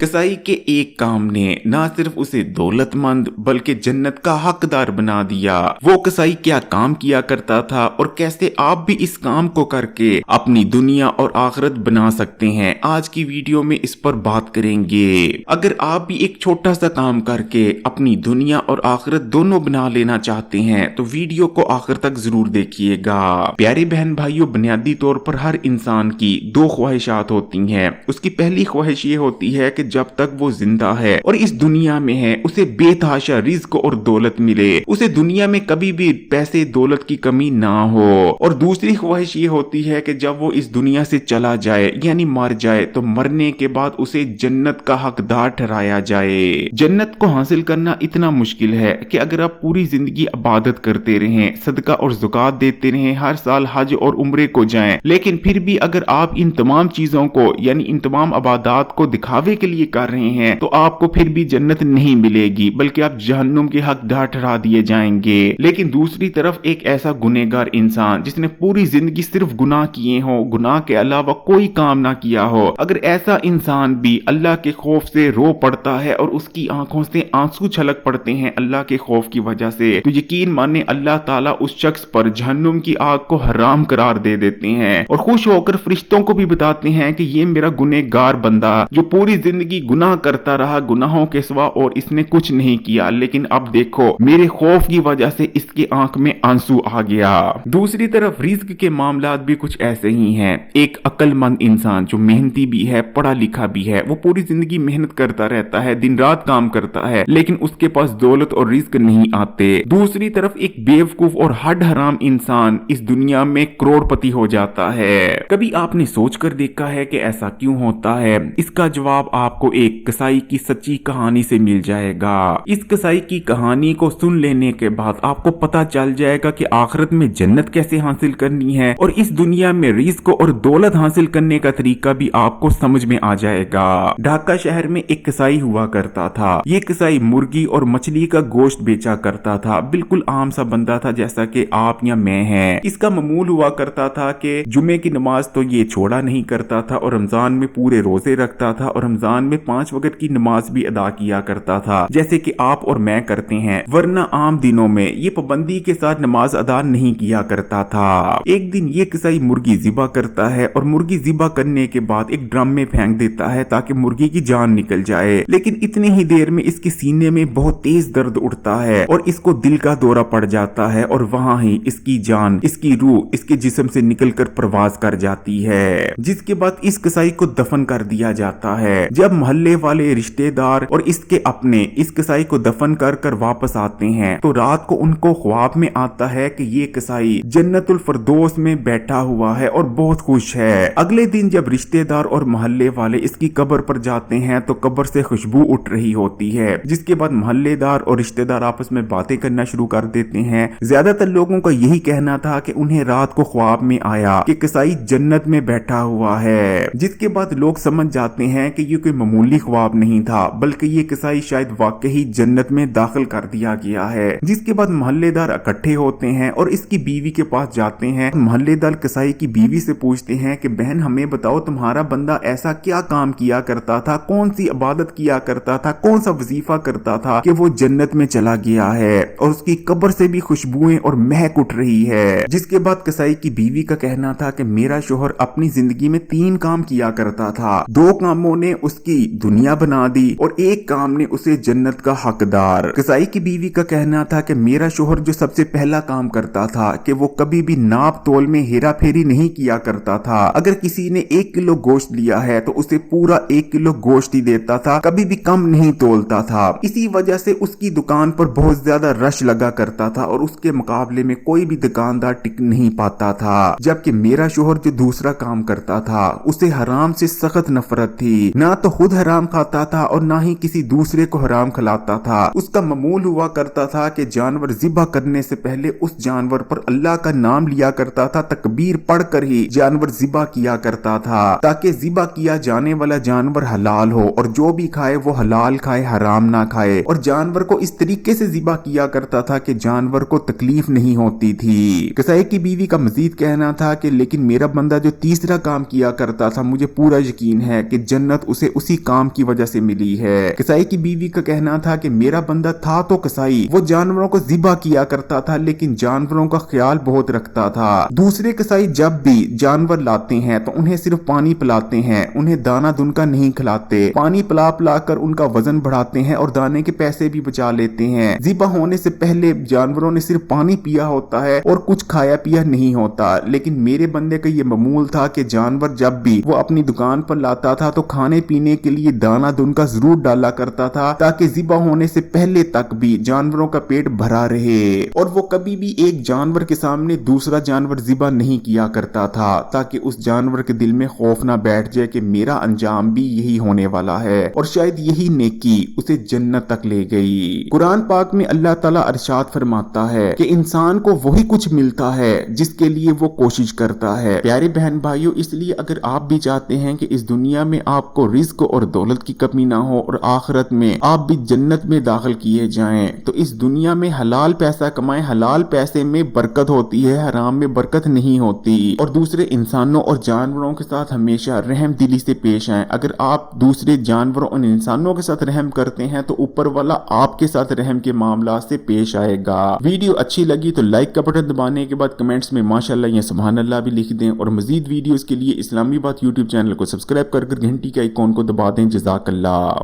कसाई के एक काम ने ना सिर्फ उसे दौलतमंद बल्कि जन्नत का हकदार बना दिया। वो कसाई क्या काम किया करता था और कैसे आप भी इस काम को करके अपनी दुनिया और आखिरत बना सकते हैं, आज की वीडियो में इस पर बात करेंगे। अगर आप भी एक छोटा सा काम करके अपनी दुनिया और आखिरत दोनों बना लेना चाहते हैं तो वीडियो को आखिर तक जरूर देखिएगा। प्यारे बहन भाइयों, बुनियादी तौर पर हर इंसान की दो ख्वाहिशात होती हैं। उसकी पहली ख्वाहिश ये होती है कि जब तक वो जिंदा है और इस दुनिया में है उसे बेतहाशा रिज्क और दौलत मिले, उसे दुनिया में कभी भी पैसे दौलत की कमी ना हो। और दूसरी ख्वाहिश ये होती है कि जब वो इस दुनिया से चला जाए यानी मर जाए तो मरने के बाद उसे जन्नत का हकदार ठहराया जाए। जन्नत को हासिल करना इतना मुश्किल है कि अगर आप पूरी जिंदगी इबादत करते रहें, सदका और ज़कात देते रहें, हर साल हज और उम्रे को जाएं, लेकिन फिर भी अगर आप इन तमाम चीजों को यानी इन तमाम इबादत को दिखावे के लिए कर रहे हैं तो आपको फिर भी जन्नत नहीं मिलेगी बल्कि आप जहन्नुम के हकदार ठहरा दिए जाएंगे। लेकिन दूसरी तरफ एक ऐसा गुनहगार इंसान जिसने पूरी जिंदगी सिर्फ गुनाह किए हो, गुनाह के अलावा कोई काम ना किया हो, अगर ऐसा इंसान भी अल्लाह के खौफ से रो पड़ता है और उसकी आंखों से आंसू छलक पड़ते हैं अल्लाह के खौफ की वजह से, तो यकीन माने अल्लाह ताला उस शख्स पर जहन्नुम की आग को हराम करार दे देते हैं और खुश होकर फरिश्तों को भी बताते हैं कि ये मेरा गुनहगार बंदा जो पूरी जिंदगी गुनाह करता रहा, गुनाहों के सिवा और इसने कुछ नहीं किया, लेकिन अब देखो मेरे खौफ की वजह से इसकी आंख में आंसू आ गया। दूसरी तरफ रिज्क के मामलात भी कुछ ऐसे ही हैं। एक अक्लमंद इंसान जो मेहनती भी है, पढ़ा लिखा भी है, वो पूरी जिंदगी मेहनत करता रहता है, दिन रात काम करता है, लेकिन उसके पास दौलत और रिज्क नहीं आते। दूसरी तरफ एक बेवकूफ और हड हराम इंसान इस दुनिया में करोड़पति हो जाता है। कभी आपने सोचकर देखा है कि ऐसा क्यों होता है? इसका जवाब आपको एक कसाई की सच्ची कहानी से मिल जाएगा। इस कसाई की कहानी को सुन लेने के बाद आपको पता चल जाएगा कि आखिरत में जन्नत कैसे हासिल करनी है और इस दुनिया में रिज्क और दौलत हासिल करने का तरीका भी आपको समझ में आ जाएगा। ढाका शहर में एक कसाई हुआ करता था। ये कसाई मुर्गी और मछली का गोश्त बेचा करता था। बिल्कुल आम सा बंदा था जैसा कि आप या मैं हैं। इसका मामूल हुआ करता था कि जुमे की नमाज तो ये छोड़ा नहीं करता था और रमजान में पूरे रोजे रखता था और रमजान में 5 वक्त की नमाज भी अदा किया करता था जैसे कि आप और मैं करते हैं, वरना आम दिनों में ये पाबंदी के साथ नमाज अदा नहीं किया करता था। एक दिन ये कसाई मुर्गी ज़िबा करता है और मुर्गी ज़िबा करने के बाद एक ड्रम में फेंक देता है ताकि मुर्गी की जान निकल जाए, लेकिन इतने ही देर में इसके सीने में बहुत तेज दर्द उठता है और इसको दिल का दौरा पड़ जाता है और वहां ही इसकी जान, इसकी रूह इसके जिस्म से निकलकर प्रवास कर जाती है, जिसके बाद इस कसाई को दफन कर दिया जाता है। जब मोहल्ले वाले रिश्तेदार और इसके अपने इस कसाई को दफन कर कर वापस आते हैं तो रात को उनको ख्वाब में आता है कि ये कसाई जन्नतुल फरदौस में बैठा हुआ है और बहुत खुश है। अगले दिन जब रिश्तेदार और मोहल्ले वाले इसकी कब्र पर जाते हैं तो कब्र से खुशबू उठ रही होती है, जिसके बाद मोहल्लेदार और रिश्तेदार आपस में बातें करना शुरू कर देते हैं। ज्यादातर लोगों का यही कहना था कि उन्हें रात को ख्वाब में आया कि कसाई जन्नत में बैठा हुआ है, जिसके बाद लोग समझ जाते हैं कि ये कोई मामूली ख्वाब नहीं था बल्कि ये कसाई शायद वाकई जन्नत में दाखिल कर दिया गया है। जिसके बाद मोहल्लेदार इकट्ठे होते हैं और इसकी बीवी के पास जाते हैं। मोहल्लेदार कसाई की बीवी से पूछते हैं कि बहन हमें बताओ तुम्हारा बंदा ऐसा क्या काम किया करता था, कौन सी इबादत किया करता था, कौन सा वजीफा करता था कि वो जन्नत में चला गया है और उसकी कब्र से भी खुशबुएं और महक उठ रही है। जिसके बाद कसाई की बीवी का कहना था कि मेरा शोहर अपनी जिंदगी में 3 काम किया करता था, 2 कामों ने उसकी दुनिया बना दी और एक काम ने उसे जन्नत का हकदार। कसाई की बीवी का कहना था कि मेरा शोहर जो सबसे पहला काम करता था कि वो कभी भी नाप तोल में हेरा फेरी नहीं किया करता था। अगर किसी ने 1 किलो गोश्त लिया है तो उसे पूरा 1 किलो गोश्त ही देता था, कभी भी कम नहीं तोलता था। इसी वजह से उसकी दुकान पर बहुत ज्यादा रश लगा करता था और उसके मुकाबले में कोई भी दुकानदार टिक नहीं पाता था। जबकि मेरा शोहर जो दूसरा काम करता था उसे हराम से सख्त नफरत थी, ना तो खुद हराम खाता था और ना ही किसी दूसरे को हराम खिलाता था। उसका मामूल हुआ करता था कि जानवर ज़िबा करने से पहले उस जानवर पर अल्लाह का नाम लिया करता था, तकबीर पढ़कर ही जानवर ज़िबा किया करता था ताकि ज़िबा किया जाने वाला जानवर हलाल हो और जो भी खाए वो हलाल खाए, हराम ना खाए। और जानवर को इस तरीके से ज़िबा किया करता था कि जानवर को तकलीफ नहीं होती थी। कसाई की बीवी का मजीद कहना था कि लेकिन मेरा बंदा जो तीसरा काम किया करता था मुझे पूरा यकीन है कि जन्नत उसे उसी उसी काम की वजह से मिली है। कसाई की बीवी का कहना था कि मेरा बंदा था तो कसाई, वो जानवरों को ज़िबा किया करता था लेकिन जानवरों का ख्याल बहुत रखता था। दूसरे कसाई जब भी जानवर लाते हैं तो उन्हें सिर्फ पानी पिलाते हैं, उन्हें दाना दुनका नहीं खिलाते। पानी पिला पिला कर उनका वजन बढ़ाते हैं और दाने के पैसे भी बचा लेते हैं। ज़िबा होने से पहले जानवरों ने सिर्फ पानी पिया होता है और कुछ खाया पिया नहीं होता। लेकिन मेरे बंदे का ये मामूल था कि जानवर जब भी वो अपनी दुकान पर लाता था तो खाने पीने के लिए दाना दुनका जरूर डाला करता था, ताकि ज़िबा होने से पहले तक भी जानवरों का पेट भरा रहे। और वो कभी भी एक जानवर के सामने दूसरा जानवर ज़िबा नहीं किया करता था, ताकि उस जानवर के दिल में खौफ ना बैठ जाए कि मेरा अंजाम भी यही होने वाला है। और शायद यही नेकी उसे जन्नत तक ले गई। कुरान पाक में अल्लाह ताला इरशाद फरमाता है कि इंसान को वही कुछ मिलता है जिसके लिए वो कोशिश करता है। प्यारे बहन भाइयों, इसलिए अगर आप भी चाहते हैं कि इस दुनिया में आपको रिज्क और दौलत की कमी ना हो और आखिरत में आप भी जन्नत में दाखिल किए जाएं, तो इस दुनिया में हलाल पैसा कमाएं। हलाल पैसे में बरकत होती है, हराम में बरकत नहीं होती। और दूसरे इंसानों और जानवरों के साथ हमेशा रहम दिली से पेश आएं। अगर आप दूसरे जानवरों और इंसानों के साथ रहम करते हैं तो ऊपर वाला आपके साथ रहम के मामला से पेश आएगा। वीडियो अच्छी लगी तो लाइक का बटन दबाने के बाद कमेंट्स में माशाअल्लाह या सुभान अल्लाह भी लिख दें। और मजीद वीडियोस के लिए इस्लामी बात यूट्यूब चैनल को सब्सक्राइब कर घंटी के आइकॉन को दबा दें। जज़ाकल्लाह।